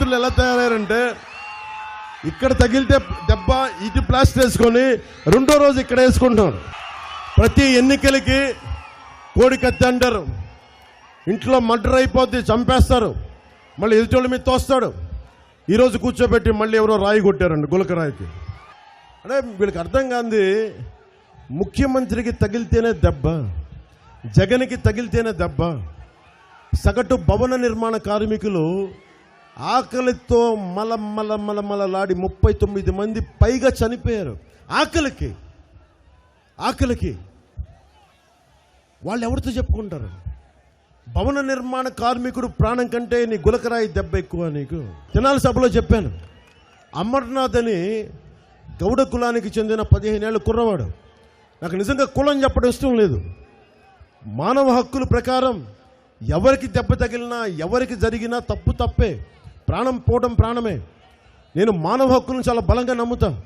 మంత్రులు ఎలా తయారయ్యారంటే ఇక్కడ తగిలితే దెబ్బ ఇటు ప్లాస్టర్ వేసుకొని రెండో రోజు ఇక్కడ వేసుకుంటున్నారు. ప్రతి ఎన్నికలకి కోడి కత్తి అంటారు. ఇంట్లో మర్డర్ అయిపోద్ది, చంపేస్తారు, మళ్ళీ ఎదుటోళ్ళ మీద తోస్తాడు. ఈరోజు కూర్చోబెట్టి మళ్ళీ ఎవరో రాయి కొట్టారండి, గులకరాయికి. అంటే వీళ్ళకి అర్థం కాంది, ముఖ్యమంత్రికి తగిలితేనే దెబ్బ, జగన్కి తగిలితేనే దెబ్బ. సగటు భవన నిర్మాణ కార్మికులు ఆకలితో మలలాడి 39 మంది పైగా చనిపోయారు. ఆకలికి వాళ్ళు ఎవరితో చెప్పుకుంటారు? భవన నిర్మాణ కార్మికుడు ప్రాణం కంటే నీ గులకరాయి దెబ్బ ఎక్కువ. నీకు తెనాలి సభలో చెప్పాను, అమర్నాథ్ అని గౌడ కులానికి చెందిన 15 ఏళ్ళ కుర్రవాడు. నాకు నిజంగా కులం చెప్పడం ఇష్టం లేదు. మానవ హక్కుల ప్రకారం ఎవరికి దెబ్బ తగిలినా, ఎవరికి జరిగినా తప్పు తప్పే, ప్రాణం పోవడం ప్రాణమే. నేను మానవ హక్కులను చాలా బలంగా నమ్ముతాను.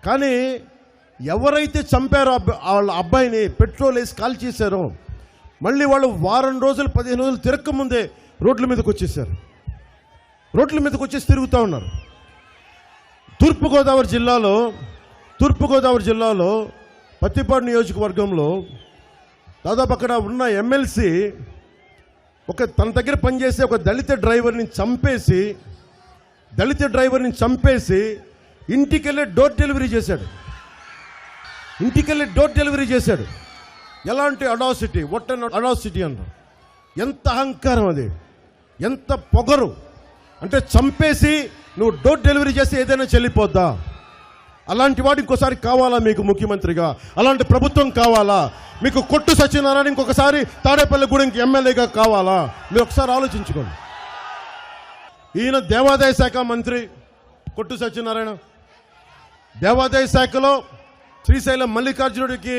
కానీ ఎవరైతే చంపారో వాళ్ళ అబ్బాయిని పెట్రోల్ వేసి కాల్ చేశారో, మళ్ళీ వాళ్ళు వారం రోజులు 15 రోజులు తిరక్కముందే రోడ్ల మీదకి వచ్చేసారు. రోడ్ల మీదకి వచ్చేసి తిరుగుతూ ఉన్నారు. తూర్పుగోదావరి జిల్లాలో పత్తిపాడు నియోజకవర్గంలో దాదాపు అక్కడ ఉన్న ఎమ్మెల్సీ తన దగ్గర పనిచేసే ఒక దళిత డ్రైవర్ని చంపేసి ఇంటికెళ్ళి డోర్ డెలివరీ చేశాడు. ఎలాంటి అడాసిటీ, అడాసిటీ అన్నారు. ఎంత అహంకారం అది, ఎంత పొగరు! అంటే చంపేసి నువ్వు డోర్ డెలివరీ చేస్తే ఏదైనా చెల్లిపోద్దా? అలాంటి వాడు ఇంకోసారి కావాలా మీకు ముఖ్యమంత్రిగా? అలాంటి ప్రభుత్వం కావాలా మీకు? కొట్టు సత్యనారాయణ ఇంకొకసారి తాడేపల్లిగూడెంకి ఎమ్మెల్యేగా కావాలా? మీరు ఒకసారి ఆలోచించుకోండి. ఈయన దేవాదాయ శాఖ మంత్రి కొట్టు సత్యనారాయణ. దేవాదాయ శాఖలో శ్రీశైలం మల్లికార్జునుడికి